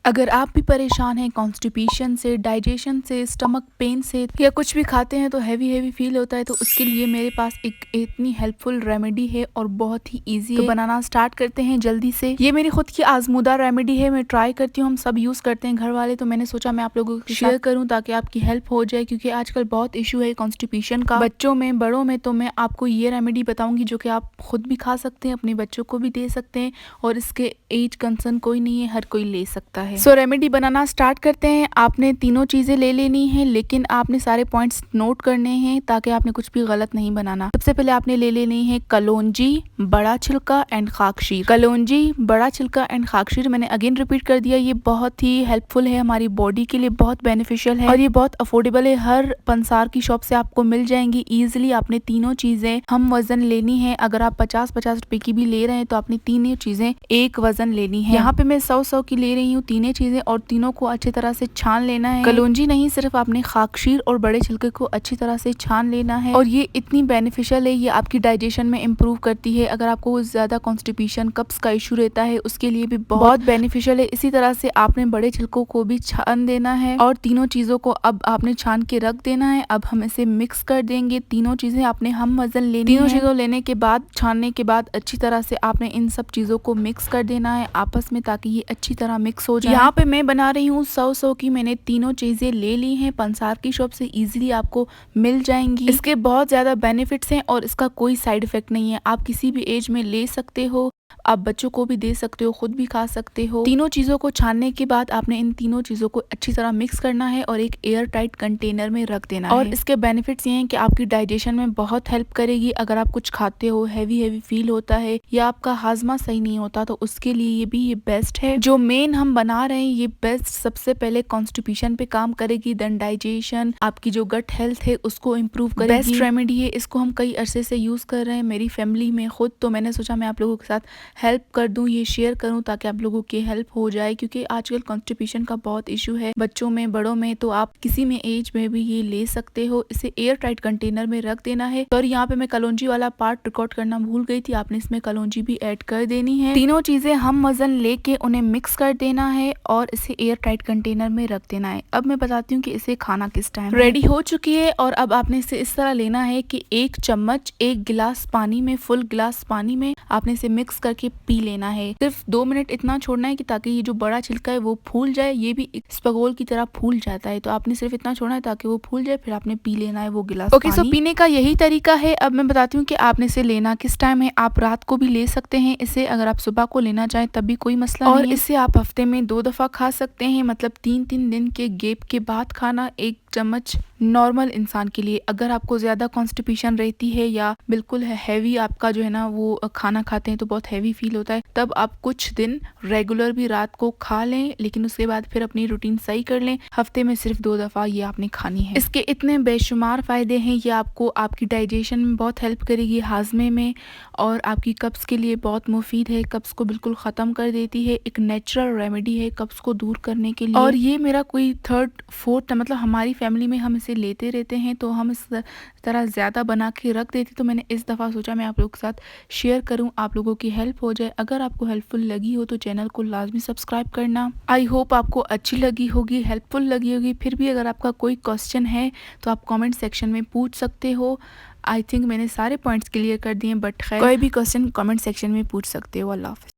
अगर आप भी परेशान हैं कॉन्स्टिपेशन से, डाइजेशन से, स्टमक पेन से या कुछ भी खाते हैं तो हैवी फील होता है, तो उसके लिए मेरे पास एक इतनी हेल्पफुल रेमेडी है और बहुत ही इजी है। तो बनाना स्टार्ट करते हैं जल्दी से। ये मेरी खुद की आजमूदा रेमेडी है, मैं ट्राई करती हूँ, हम सब यूज करते हैं घर वाले, तो मैंने सोचा मैं आप लोगों को शेयर करूँ ताकि आपकी हेल्प हो जाए, क्योंकि आजकल बहुत इशू है कॉन्स्टिपेशन का बच्चों में, बड़ों में। तो मैं आपको ये रेमेडी बताऊंगी जो कि आप खुद भी खा सकते हैं, अपने बच्चों को भी दे सकते हैं, और इसके एज कंसर्न कोई नहीं है, हर कोई ले सकता है। सो रेमेडी बनाना स्टार्ट करते हैं। आपने तीनों चीजें ले लेनी है, लेकिन आपने सारे पॉइंट्स नोट करने हैं ताकि आपने कुछ भी गलत नहीं बनाना। सबसे पहले आपने ले लेनी है कलौंजी, बड़ा छिलका एंड खाकशीर। कलौंजी, बड़ा छिलका एंड खाकशीर, मैंने अगेन रिपीट कर दिया, ये बहुत ही हेल्पफुल है, हमारी बॉडी के लिए बहुत बेनिफिशियल है और ये बहुत अफोर्डेबल है। हर पंसार की शॉप से आपको मिल जाएंगी इजिली। आपने तीनों चीजें हम वजन लेनी है। अगर आप 50-50 रुपए की भी ले रहे हैं तो आपने तीनों चीजें एक वजन लेनी है। यहाँ पे मैं 100 की ले रही हूँ तीनों चीजें, और तीनों को अच्छी तरह से छान लेना है। कलौंजी नहीं, सिर्फ आपने खाकशीर और बड़े छिलके को अच्छी तरह से छान लेना है। और ये इतनी बेनिफिशियल है, ये आपकी डाइजेशन में इम्प्रूव करती है। अगर आपको ज्यादा कॉन्स्टिपेशन, कब्ज का इशू रहता है, उसके लिए भी बहुत बेनिफिशियल है। इसी तरह से आपने बड़े छिलकों को भी छान देना है और तीनों चीजों को अब आपने छान के रख देना है। अब हम इसे मिक्स कर देंगे। तीनों चीजें आपने हम वजन लेनी है। तीनों चीजों लेने के बाद, छानने के बाद अच्छी तरह से आपने इन सब चीजों को मिक्स कर देना है आपस में, ताकि ये अच्छी तरह मिक्स हो जाए। यहाँ पे मैं बना रही हूँ 100 की, मैंने तीनों चीजें ले ली हैं, पंसार की शॉप से इजीली आपको मिल जाएंगी। इसके बहुत ज्यादा बेनिफिट्स हैं और इसका कोई साइड इफेक्ट नहीं है। आप किसी भी एज में ले सकते हो, आप बच्चों को भी दे सकते हो, खुद भी खा सकते हो। तीनों चीजों को छानने के बाद आपने इन तीनों चीजों को अच्छी तरह मिक्स करना है और एक एयर टाइट कंटेनर में रख देना है। और इसके बेनिफिट्स ये हैं कि आपकी डाइजेशन में बहुत हेल्प करेगी। अगर आप कुछ खाते हो, हैवी फील होता है या आपका हाजमा सही नहीं होता, तो उसके लिए ये भी बेस्ट है। जो मेन हम बना रहे हैं ये बेस्ट सबसे पहले कॉन्स्टिपेशन पे काम करेगी, देन डाइजेशन, आपकी जो गट हेल्थ है उसको इम्प्रूव करेगी। बेस्ट रेमेडी है, इसको हम कई अरसे से यूज कर रहे हैं मेरी फैमिली में खुद, तो मैंने सोचा मैं आप लोगों के साथ हेल्प कर दूं, ये शेयर करूं ताकि आप लोगों की हेल्प हो जाए, क्योंकि आजकल कॉन्स्टिपेशन का बहुत इशू है बच्चों में, बड़ों में। तो आप किसी में एज में भी ये ले सकते हो। इसे एयर टाइट कंटेनर में रख देना है। और यहाँ पे मैं कलौंजी वाला पार्ट रिकॉर्ड करना भूल गई थी, आपने इसमें कलौंजी भी ऐड कर देनी है। तीनों चीजें हम वजन लेके उन्हें मिक्स कर देना है और इसे एयर टाइट कंटेनर में रख देना है। अब मैं बताती हूँ कि इसे खाना किस टाइम रेडी हो चुकी है। और अब आपने इसे इस तरह लेना है कि 1 चम्मच 1 गिलास पानी में, फुल गिलास पानी में आपने इसे मिक्स करके पी लेना है। सिर्फ 2 मिनट इतना छोड़ना है कि ताकि ये जो बड़ा छिलका है वो फूल जाए। ये भी स्पगोल की तरह फूल जाता है, तो आपने सिर्फ इतना छोड़ना है ताकि वो फूल जाए, फिर आपने पी लेना है वो गिलास। ओके, सो पीने का यही तरीका है। अब मैं बताती हूँ कि आपने इसे लेना किस टाइम है। आप रात को भी ले सकते हैं इसे, अगर आप सुबह को लेना चाहें तब भी कोई मसला नहीं है। और इसे आप हफ्ते में 2 दफा खा सकते हैं, मतलब 3-3 दिन के गैप के बाद खाना। 1 चम्मच नॉर्मल इंसान के लिए। अगर आपको ज्यादा कॉन्स्टिपेशन रहती है या बिल्कुल हैवी आपका जो है ना वो खाना खाते हैं तो बहुत हैवी फील होता है, तब आप कुछ दिन रेगुलर भी रात को खा लें, लेकिन उसके बाद फिर अपनी रूटीन सही कर लें। हफ्ते में सिर्फ 2 दफा ये आपने खानी है। इसके इतने बेशुमार फायदे हैं। ये आपको आपकी डाइजेशन में बहुत हेल्प करेगी, हाजमे में, और आपकी कब्ज के लिए बहुत मुफीद है, कब्ज को बिल्कुल खत्म कर देती है। एक नेचुरल रेमेडी है कब्ज को दूर करने के लिए। और ये मेरा कोई 3rd-4th, मतलब हमारी फैमिली में हम इसे लेते रहते हैं, तो हम इस तरह ज्यादा बना के रख देते, तो मैंने इस दफा सोचा मैं आप लोगों के साथ शेयर करूं, आप लोगों की हेल्प हो जाए। अगर आपको हेल्पफुल लगी हो तो चैनल को लाजमी सब्सक्राइब करना। आई होप आपको अच्छी लगी होगी, हेल्पफुल लगी होगी। फिर भी अगर आपका कोई क्वेश्चन है तो आप कमेंट सेक्शन में पूछ सकते हो। आई थिंक मैंने सारे पॉइंट्स क्लियर कर दिए, बट खैर कोई भी क्वेश्चन कमेंट सेक्शन में पूछ सकते हो। अल्लाह हाफ़िज़।